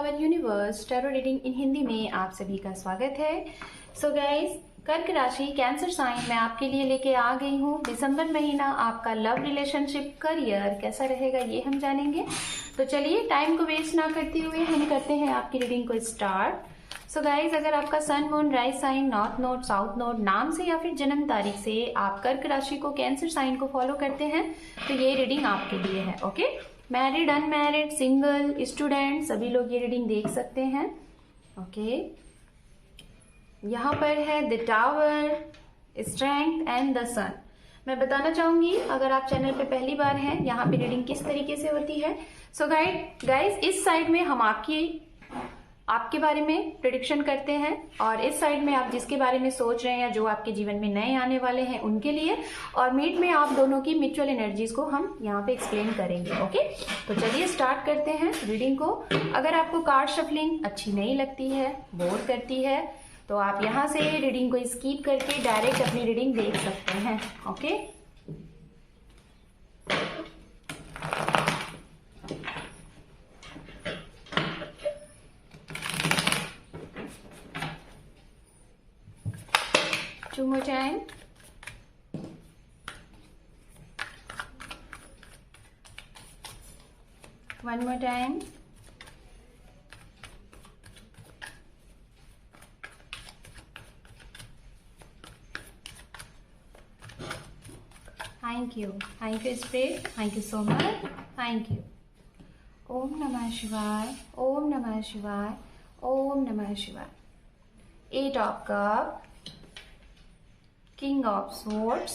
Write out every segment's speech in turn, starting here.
Power universe tarot reading in Hindi में आप सभी का स्वागत है। सो गाइस, कर्क राशि कैंसर साइन मैं आपके लिए लेके आ गई हूँ। दिसंबर महीना आपका लव रिलेशनशिप करियर कैसा रहेगा ये हम जानेंगे। तो चलिए टाइम को वेस्ट ना करते हुए हम करते हैं आपकी रीडिंग को स्टार्ट। सो गाइज, अगर आपका sun moon rise sign north node south node नाम से या फिर जन्म तारीख से आप कर्क राशि को कैंसर साइन को फॉलो करते हैं तो ये रीडिंग आपके लिए है। Okay, married unmarried single student सभी लोग ये रीडिंग देख सकते हैं। ओके, यहाँ पर है the tower, strength and the sun. मैं बताना चाहूंगी अगर आप चैनल पे पहली बार हैं यहाँ पे रीडिंग किस तरीके से होती है। सो गाइज, इस साइड में हम आपके बारे में प्रेडिक्शन करते हैं और इस साइड में आप जिसके बारे में सोच रहे हैं या जो आपके जीवन में नए आने वाले हैं उनके लिए, और मिड में आप दोनों की म्यूचुअल एनर्जीज को हम यहाँ पे एक्सप्लेन करेंगे। ओके, तो चलिए स्टार्ट करते हैं रीडिंग को। अगर आपको कार्ड शफलिंग अच्छी नहीं लगती है, बोर करती है, तो आप यहाँ से रीडिंग को स्किप करके डायरेक्ट अपनी रीडिंग देख सकते हैं। Okay, two more time. One more time. Thank you Spirit. Thank you so much. Thank you. Om Namah Shivaya. Om Namah Shivaya. Om Namah Shivaya. 8 of Cups, King of Swords,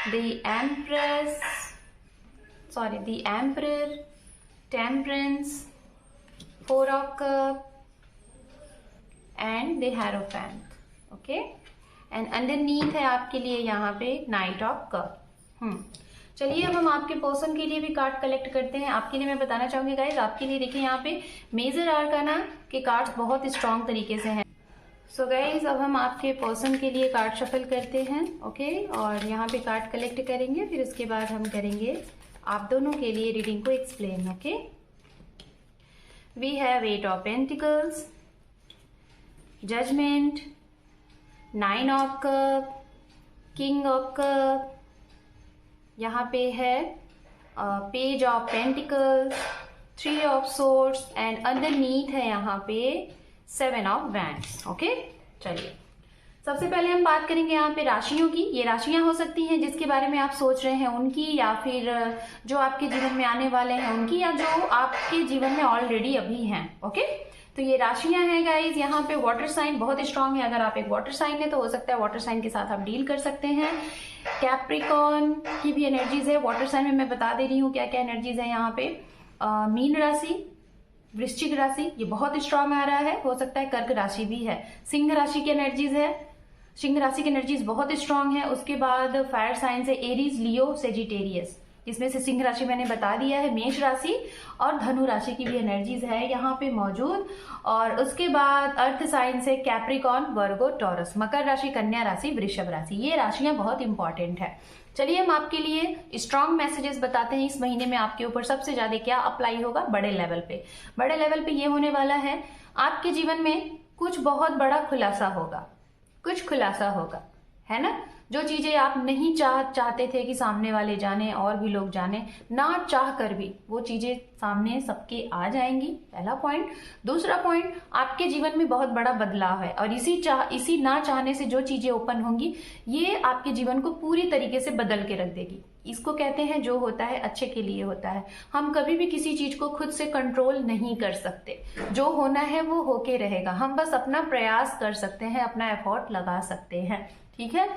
the Emperor, Temperance, 4 of Cups and the Hierophant. Okay, and underneath है आपके लिए यहाँ पे Knight of Cups। चलिए अब हम आपके person के लिए भी कार्ड कलेक्ट करते हैं। आपके लिए मैं बताना चाहूंगी गाइज, आपके लिए देखिए यहाँ पे मेजर आर्काना के कार्ड्स बहुत स्ट्रांग तरीके से हैं। सो गाइज, अब हम आपके पर्सन के लिए कार्ड शफल करते हैं। ओके, और यहाँ पे कार्ड कलेक्ट करेंगे, फिर उसके बाद हम करेंगे आप दोनों के लिए रीडिंग को explain. Okay, we have 8 of pentacles, judgement, 9 of cup, king of cup, यहाँ पे है page of pentacles, 3 of swords and underneath है यहाँ पे 7 ऑफ वैंड्स। ओके, चलिए सबसे पहले हम बात करेंगे यहाँ पे राशियों की। ये राशियां हो सकती हैं जिसके बारे में आप सोच रहे हैं उनकी, या फिर जो आपके जीवन में आने वाले हैं उनकी, या जो आपके जीवन में ऑलरेडी अभी हैं। ओके, तो ये राशियां हैं गाइज। यहाँ पे वाटर साइन बहुत स्ट्रांग है। अगर आप एक वाटर साइन है तो हो सकता है वाटर साइन के साथ आप डील कर सकते हैं। कैप्रिकॉर्न की भी एनर्जीज है वाटर साइन में। मैं बता दे रही हूँ क्या क्या एनर्जीज है यहाँ पे। मीन राशि, वृश्चिक राशि ये बहुत स्ट्रांग आ रहा है। हो सकता है कर्क राशि भी है। सिंह राशि की एनर्जीज है, सिंह राशि की एनर्जीज बहुत स्ट्रांग है। उसके बाद फायर साइंस है एरीज, लियो, सेजिटेरियस, जिसमें से सिंह राशि मैंने बता दिया है। मेष राशि और धनु राशि की भी एनर्जीज है यहाँ पे मौजूद। और उसके बाद अर्थ साइंस है कैप्रिकॉर्न, वर्गो, टॉरस, मकर राशि, कन्या राशि, वृषभ राशि। ये राशियां बहुत इंपॉर्टेंट है। चलिए हम आपके लिए स्ट्रांग मैसेजेस बताते हैं। इस महीने में आपके ऊपर सबसे ज्यादा क्या अप्लाई होगा बड़े लेवल पे। बड़े लेवल पे ये होने वाला है, आपके जीवन में कुछ बहुत बड़ा खुलासा होगा, कुछ खुलासा होगा, है ना। जो चीजें आप नहीं चाहते थे कि सामने वाले जाने और भी लोग जाने, ना चाह कर भी वो चीजें सामने सबके आ जाएंगी, पहला पॉइंट। दूसरा पॉइंट, आपके जीवन में बहुत बड़ा बदलाव है और इसी ना चाहने से जो चीजें ओपन होंगी ये आपके जीवन को पूरी तरीके से बदल के रख देगी। इसको कहते हैं जो होता है अच्छे के लिए होता है। हम कभी भी किसी चीज को खुद से कंट्रोल नहीं कर सकते। जो होना है वो होके रहेगा। हम बस अपना प्रयास कर सकते हैं, अपना एफर्ट लगा सकते हैं, ठीक है।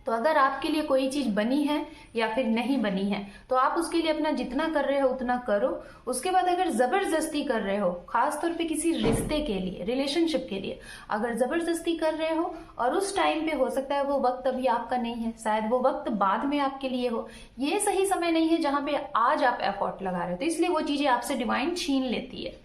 तो अगर आपके लिए कोई चीज बनी है या फिर नहीं बनी है तो आप उसके लिए अपना जितना कर रहे हो उतना करो। उसके बाद अगर जबरदस्ती कर रहे हो, खास तौर पे किसी रिश्ते के लिए, रिलेशनशिप के लिए अगर जबरदस्ती कर रहे हो और उस टाइम पे हो सकता है वो वक्त अभी आपका नहीं है, शायद वो वक्त बाद में आपके लिए हो, ये सही समय नहीं है जहां पे आज आप एफर्ट लगा रहे हो, तो इसलिए वो चीजें आपसे डिवाइन छीन लेती है।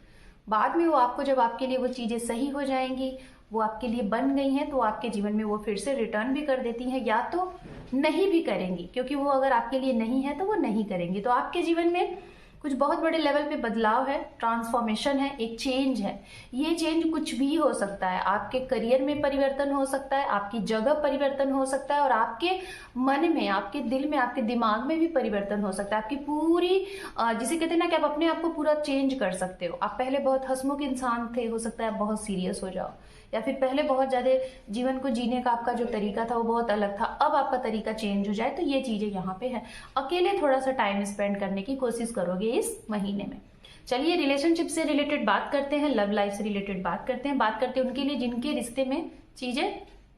बाद में वो आपको, जब आपके लिए वो चीजें सही हो जाएंगी, वो आपके लिए बन गई हैं, तो आपके जीवन में वो फिर से रिटर्न भी कर देती हैं, या तो नहीं भी करेंगी, क्योंकि वो अगर आपके लिए नहीं है तो वो नहीं करेंगी। तो आपके जीवन में कुछ बहुत बड़े लेवल पे बदलाव है, ट्रांसफॉर्मेशन है, एक चेंज है। ये चेंज कुछ भी हो सकता है, आपके करियर में परिवर्तन हो सकता है, आपकी जगह परिवर्तन हो सकता है, और आपके मन में, आपके दिल में, आपके दिमाग में भी परिवर्तन हो सकता है। आपकी पूरी जिसे कहते हैं ना कि आप अपने आप को पूरा चेंज कर सकते हो। आप पहले बहुत हंसमुख इंसान थे, हो सकता है बहुत सीरियस हो जाओ, या फिर पहले बहुत ज्यादा जीवन को जीने का आपका जो तरीका था वो बहुत अलग था, अब आपका तरीका चेंज हो जाए। तो ये चीजें यहाँ पे है। अकेले थोड़ा सा टाइम स्पेंड करने की कोशिश करोगे इस महीने में। चलिए रिलेशनशिप से रिलेटेड बात करते हैं, लव लाइफ से रिलेटेड बात करते हैं उनके लिए जिनके रिश्ते में चीजें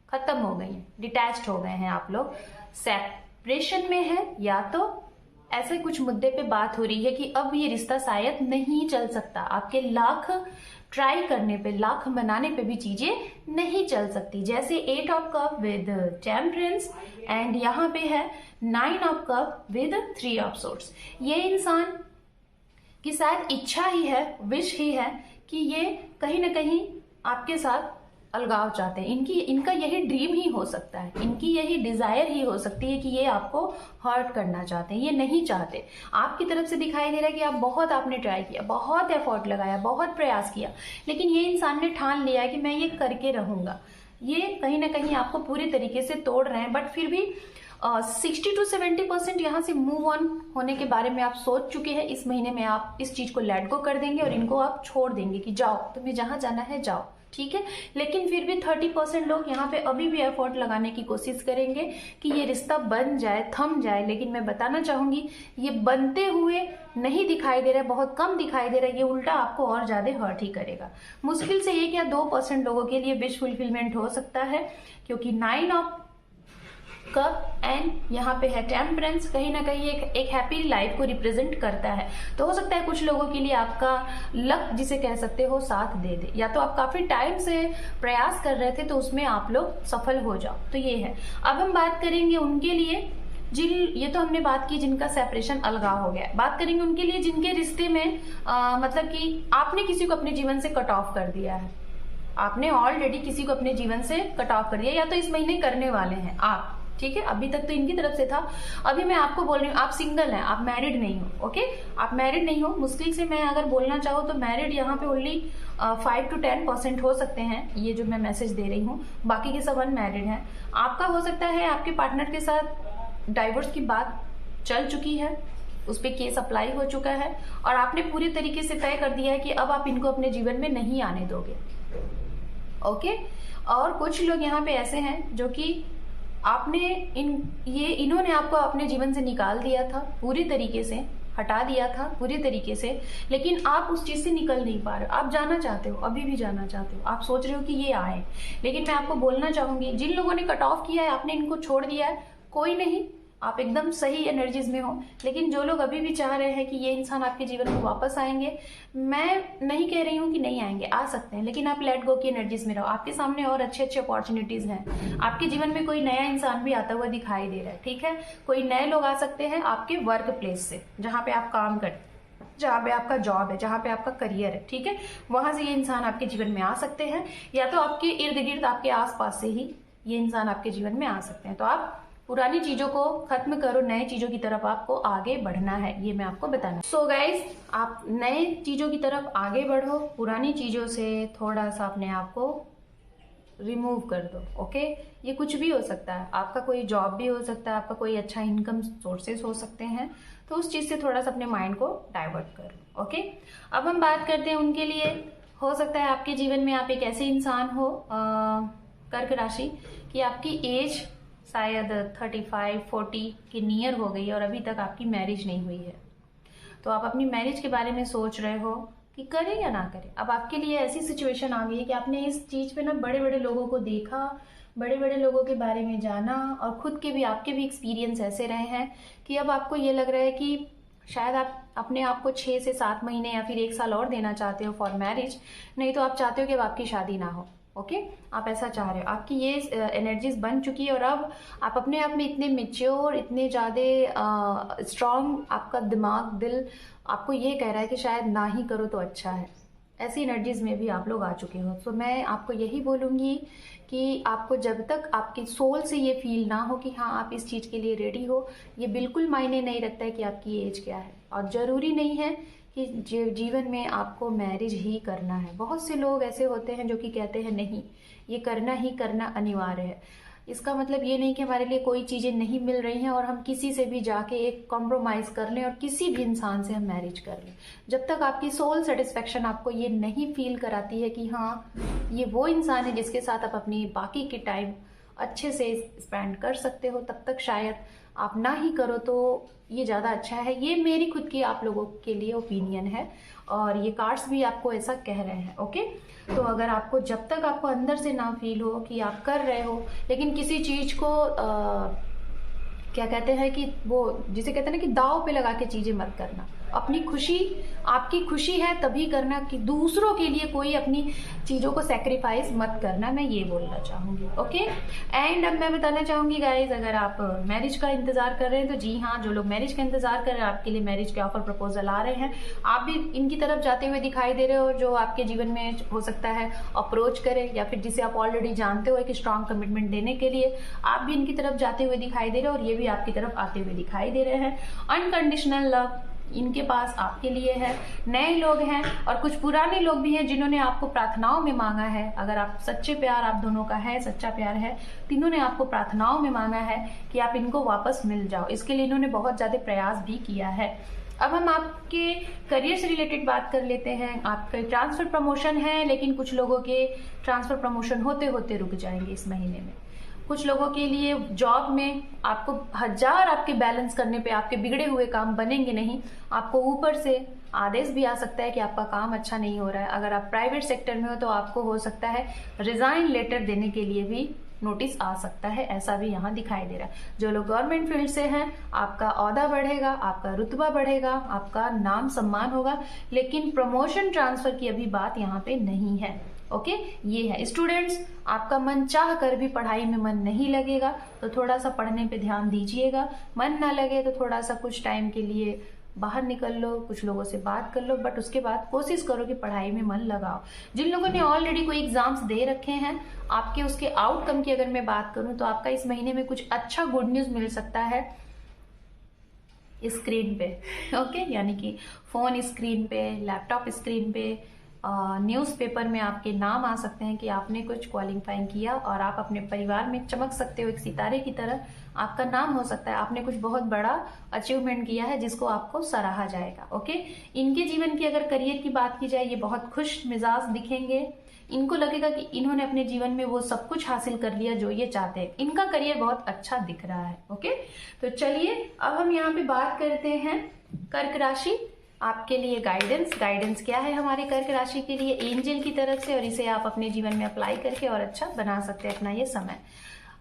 खत्म हो गई हैं, डिटैच्ड हो गए हैं, आप लोग सेपरेशन में है, या तो ऐसे कुछ मुद्दे पे बात हो रही है कि अब ये रिश्ता शायद नहीं चल सकता। आपके लाख ट्राई करने पे, लाख मनाने पे भी चीजें नहीं चल सकती। जैसे 8 of cup with temperance and यहाँ पे है 9 of cup with 3 of swords. ये इंसान की शायद इच्छा ही है, विश ही है कि ये कहीं ना कहीं आपके साथ अलगाव चाहते हैं। इनका यही ड्रीम ही हो सकता है, इनकी यही डिजायर ही हो सकती है कि ये आपको हर्ट करना चाहते हैं, ये नहीं चाहते। आपकी तरफ से दिखाई दे रहा है कि आपने ट्राई किया, बहुत एफर्ट लगाया, बहुत प्रयास किया, लेकिन ये इंसान ने ठान लिया है कि मैं ये करके रहूंगा। ये कहीं ना कहीं आपको पूरी तरीके से तोड़ रहे हैं, बट फिर भी 60 to 70% यहाँ से मूव ऑन होने के बारे में आप सोच चुके हैं। इस महीने में आप इस चीज को लेट गो कर देंगे और इनको आप छोड़ देंगे कि जाओ, तुम्हें जहां जाना है जाओ, ठीक है। लेकिन फिर भी 30% लोग यहाँ पे अभी भी एफर्ट लगाने की कोशिश करेंगे कि ये रिश्ता बन जाए, थम जाए। लेकिन मैं बताना चाहूंगी ये बनते हुए नहीं दिखाई दे रहा है, बहुत कम दिखाई दे रहा है। ये उल्टा आपको और ज्यादा हर्ट ही करेगा। मुश्किल से 1 या 2% लोगों के लिए विश फुलफिलमेंट हो सकता है, क्योंकि 9 ऑफ कप एंड यहाँ पे है टेम्परेंस, कहीं ना कहीं एक हैप्पी लाइफ को रिप्रेजेंट करता है। तो हो सकता है कुछ लोगों के लिए आपका लक जिसे कह सकते हो साथ दे दे, या तो आप काफी टाइम से प्रयास कर रहे थे तो उसमें आप लोग सफल हो जाओ। तो ये है। अब हम बात करेंगे उनके लिए ये तो हमने बात की जिनका सेपरेशन, अलगाव हो गया। बात करेंगे उनके लिए जिनके रिश्ते में मतलब कि आपने किसी को अपने जीवन से कट ऑफ कर दिया है। आपने ऑलरेडी किसी को अपने जीवन से कट ऑफ कर दिया, या तो इस महीने करने वाले हैं आप, ठीक है। अभी तक तो इनकी तरफ से था, अभी मैं आपको बोल रही हूँ आप सिंगल हैं, आप मैरिड नहीं हो, ओके। आप मैरिड नहीं हो, मुश्किल से मैं अगर बोलना चाहूँ तो मैरिड यहाँ पे ओनली 5 to 10% हो सकते हैं, ये जो मैं मैसेज दे रही हूँ। बाकी के सब अनमैरिड हैं। आपका हो सकता है आपके पार्टनर के साथ डाइवोर्स की बात चल चुकी है, उस पर केस अप्लाई हो चुका है, और आपने पूरी तरीके से तय कर दिया है कि अब आप इनको अपने जीवन में नहीं आने दोगे, ओके। और कुछ लोग यहाँ पे ऐसे हैं जो कि इन्होंने आपको अपने जीवन से निकाल दिया था, पूरी तरीके से हटा दिया था, पूरी तरीके से, लेकिन आप उस चीज से निकल नहीं पा रहे हो। आप जाना चाहते हो, अभी भी जाना चाहते हो, आप सोच रहे हो कि ये आए। लेकिन मैं आपको बोलना चाहूंगी जिन लोगों ने कट ऑफ किया है, आपने इनको छोड़ दिया है, कोई नहीं, आप एकदम सही एनर्जीज में हो। लेकिन जो लोग अभी भी चाह रहे हैं कि ये इंसान आपके जीवन में वापस आएंगे, मैं नहीं कह रही हूँ कि नहीं आएंगे, आ सकते हैं, लेकिन आप लेट गो की एनर्जीज में रहो। आपके सामने और अच्छे अच्छे अपॉर्चुनिटीज हैं। आपके जीवन में कोई नया इंसान भी आता हुआ दिखाई दे रहा है, ठीक है। कोई नए लोग आ सकते हैं आपके वर्क प्लेस से, जहाँ पे आप काम करते, जहाँ पे आपका जॉब है, जहाँ पे आपका करियर है, ठीक है। वहां से ये इंसान आपके जीवन में आ सकते हैं, या तो आपके इर्द गिर्द, आपके आसपास से ही ये इंसान आपके जीवन में आ सकते हैं। तो आप पुरानी चीजों को खत्म करो, नए चीजों की तरफ आपको आगे बढ़ना है, ये मैं आपको बताना। सो गाइज, आप नए चीजों की तरफ आगे बढ़ो, पुरानी चीजों से थोड़ा सा अपने आप को रिमूव कर दो, ओके। ये कुछ भी हो सकता है, आपका कोई जॉब भी हो सकता है, आपका कोई अच्छा इनकम सोर्सेस हो सकते हैं, तो उस चीज से थोड़ा सा अपने माइंड को डाइवर्ट करो, ओके। अब हम बात करते हैं उनके लिए। हो सकता है आपके जीवन में आप एक ऐसे इंसान हो, कर्क राशि, कि आपकी एज शायद 35-40 के नियर हो गई और अभी तक आपकी मैरिज नहीं हुई है। तो आप अपनी मैरिज के बारे में सोच रहे हो कि करें या ना करें। अब आपके लिए ऐसी सिचुएशन आ गई है कि आपने इस चीज पे ना बड़े बड़े लोगों को देखा, बड़े बड़े लोगों के बारे में जाना, और खुद के भी आपके भी एक्सपीरियंस ऐसे रहे हैं कि अब आपको ये लग रहा है कि शायद आप अपने आप को 6 से 7 महीने या फिर 1 साल और देना चाहते हो फॉर मैरिज, नहीं तो आप चाहते हो कि अब आपकी शादी ना हो, ओके। आप ऐसा चाह रहे हो, आपकी ये एनर्जीज बन चुकी है, और अब आप अपने आप में इतने मेच्योर, इतने ज़्यादा स्ट्रांग, आपका दिमाग, दिल आपको ये कह रहा है कि शायद ना ही करो तो अच्छा है। ऐसी एनर्जीज में भी आप लोग आ चुके हो। तो मैं आपको यही बोलूँगी कि आपको जब तक आपके सोल से ये फील ना हो कि हाँ आप इस चीज़ के लिए रेडी हो, ये बिल्कुल मायने नहीं रखता है कि आपकी एज क्या है। और ज़रूरी नहीं है कि जीवन में आपको मैरिज ही करना है। बहुत से लोग ऐसे होते हैं जो कि कहते हैं नहीं, ये करना ही करना अनिवार्य है। इसका मतलब ये नहीं कि हमारे लिए कोई चीज़ें नहीं मिल रही हैं और हम किसी से भी जाके एक कॉम्प्रोमाइज़ कर लें और किसी भी इंसान से हम मैरिज कर लें। जब तक आपकी सोल सेटिस्फेक्शन आपको ये नहीं फील कराती है कि हाँ ये वो इंसान है जिसके साथ आप अपनी बाकी की टाइम अच्छे से स्पेंड कर सकते हो, तब तक शायद आप ना ही करो तो ये ज़्यादा अच्छा है। ये मेरी खुद की आप लोगों के लिए ओपिनियन है और ये कार्ड्स भी आपको ऐसा कह रहे हैं। ओके, तो अगर आपको जब तक आपको अंदर से ना फील हो कि आप कर रहे हो, लेकिन किसी चीज़ को क्या कहते हैं कि वो जिसे कहते हैं ना कि दाव पे लगा के चीज़ें मत करना। अपनी खुशी, आपकी खुशी है तभी करना, कि दूसरों के लिए कोई अपनी चीज़ों को सेक्रीफाइस मत करना, मैं ये बोलना चाहूँगी। ओके, एंड अब मैं बताना चाहूँगी गाइज, अगर आप मैरिज का इंतज़ार कर रहे हैं तो जी हाँ, जो लोग मैरिज का इंतज़ार कर रहे हैं आपके लिए मैरिज के ऑफर प्रपोजल आ रहे हैं। आप भी इनकी तरफ जाते हुए दिखाई दे रहे हो, जो आपके जीवन में हो सकता है अप्रोच करे, या फिर जिसे आप ऑलरेडी जानते हो एक स्ट्रॉन्ग कमिटमेंट देने के लिए आप भी इनकी तरफ जाते हुए दिखाई दे रहे हो और ये भी आपकी तरफ आते हुए दिखाई दे रहे हैं। अनकंडीशनल लव इनके पास आपके लिए है। नए लोग हैं और कुछ पुराने लोग भी हैं जिन्होंने आपको प्रार्थनाओं में मांगा है। अगर आप सच्चे प्यार आप दोनों का है, सच्चा प्यार है, तीनों ने आपको प्रार्थनाओं में मांगा है कि आप इनको वापस मिल जाओ। इसके लिए इन्होंने बहुत ज़्यादा प्रयास भी किया है। अब हम आपके करियर से रिलेटेड बात कर लेते हैं। आपका ट्रांसफर प्रमोशन है, लेकिन कुछ लोगों के ट्रांसफर प्रमोशन होते होते रुक जाएंगे इस महीने में। कुछ लोगों के लिए जॉब में आपको हजार आपके बैलेंस करने पे आपके बिगड़े हुए काम बनेंगे नहीं, आपको ऊपर से आदेश भी आ सकता है कि आपका काम अच्छा नहीं हो रहा है। अगर आप प्राइवेट सेक्टर में हो तो आपको हो सकता है रिजाइन लेटर देने के लिए भी नोटिस आ सकता है, ऐसा भी यहाँ दिखाई दे रहा है। जो लोग गवर्नमेंट फील्ड से हैं आपका ओहदा बढ़ेगा, आपका रुतबा बढ़ेगा, आपका नाम सम्मान होगा, लेकिन प्रमोशन ट्रांसफर की अभी बात यहाँ पे नहीं है। ओके, ये है। स्टूडेंट्स, आपका मन चाह कर भी पढ़ाई में मन नहीं लगेगा तो थोड़ा सा पढ़ने पे ध्यान दीजिएगा। मन ना लगे तो थोड़ा सा कुछ टाइम के लिए बाहर निकल लो, कुछ लोगों से बात कर लो, बट उसके बाद कोशिश करो कि पढ़ाई में मन लगाओ। जिन लोगों ने ऑलरेडी कोई एग्जाम्स दे रखे हैं, आपके उसके आउटकम की अगर मैं बात करूं तो आपका इस महीने में कुछ अच्छा गुड न्यूज मिल सकता है स्क्रीन पे। ओके, यानी कि फोन स्क्रीन पे, लैपटॉप स्क्रीन पे, न्यूज़पेपर में आपके नाम आ सकते हैं कि आपने कुछ क्वालिफाइंग किया और आप अपने परिवार में चमक सकते हो, एक सितारे की तरह आपका नाम हो सकता है। आपने कुछ बहुत बड़ा अचीवमेंट किया है जिसको आपको सराहा जाएगा। ओके, इनके जीवन की अगर करियर की बात की जाए, ये बहुत खुश मिजाज दिखेंगे। इनको लगेगा कि इन्होंने अपने जीवन में वो सब कुछ हासिल कर लिया जो ये चाहते हैं। इनका करियर बहुत अच्छा दिख रहा है। ओके, तो चलिए अब हम यहाँ पे बात करते हैं कर्क राशि। आपके लिए गाइडेंस क्या है हमारे कर्क राशि के लिए एंजल की तरफ से, और इसे आप अपने जीवन में अप्लाई करके और अच्छा बना सकते हैं अपना ये समय।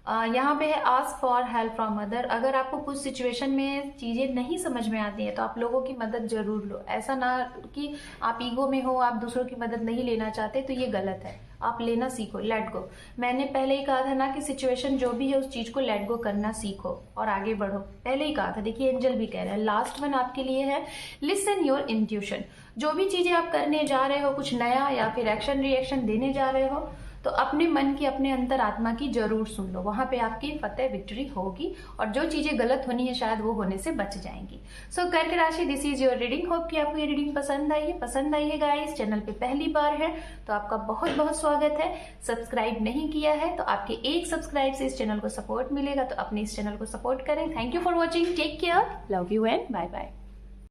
यहाँ पे है ask for help from other. अगर आपको कुछ सिचुएशन में चीज़ें नहीं समझ में आती है तो आप लोगों की मदद जरूर लो। ऐसा ना कि आप ईगो में हो, आप दूसरों की मदद नहीं लेना चाहते, तो ये गलत है। आप लेना सीखो, लेट गो। मैंने पहले ही कहा था ना कि सिचुएशन जो भी है उस चीज को लेट गो करना सीखो और आगे बढ़ो, पहले ही कहा था। देखिए एंजल भी कह रहा है। लास्ट वन आपके लिए है लिसन योर इंट्यूशन। जो भी चीजें आप करने जा रहे हो, कुछ नया या फिर एक्शन रिएक्शन देने जा रहे हो, तो अपने मन की, अपने अंतर आत्मा की जरूर सुन लो। वहां पे आपकी फतेह विक्ट्री होगी और जो चीजें गलत होनी है शायद वो होने से बच जाएंगी। सो कर्क राशि, this is your reading. Hope कि आपको ये रीडिंग पसंद आई है गाइस। चैनल पे पहली बार है तो आपका बहुत बहुत स्वागत है। सब्सक्राइब नहीं किया है तो आपके एक सब्सक्राइब से इस चैनल को सपोर्ट मिलेगा, तो अपने इस चैनल को सपोर्ट करें। Thank you for watching, take care, love you and bye bye.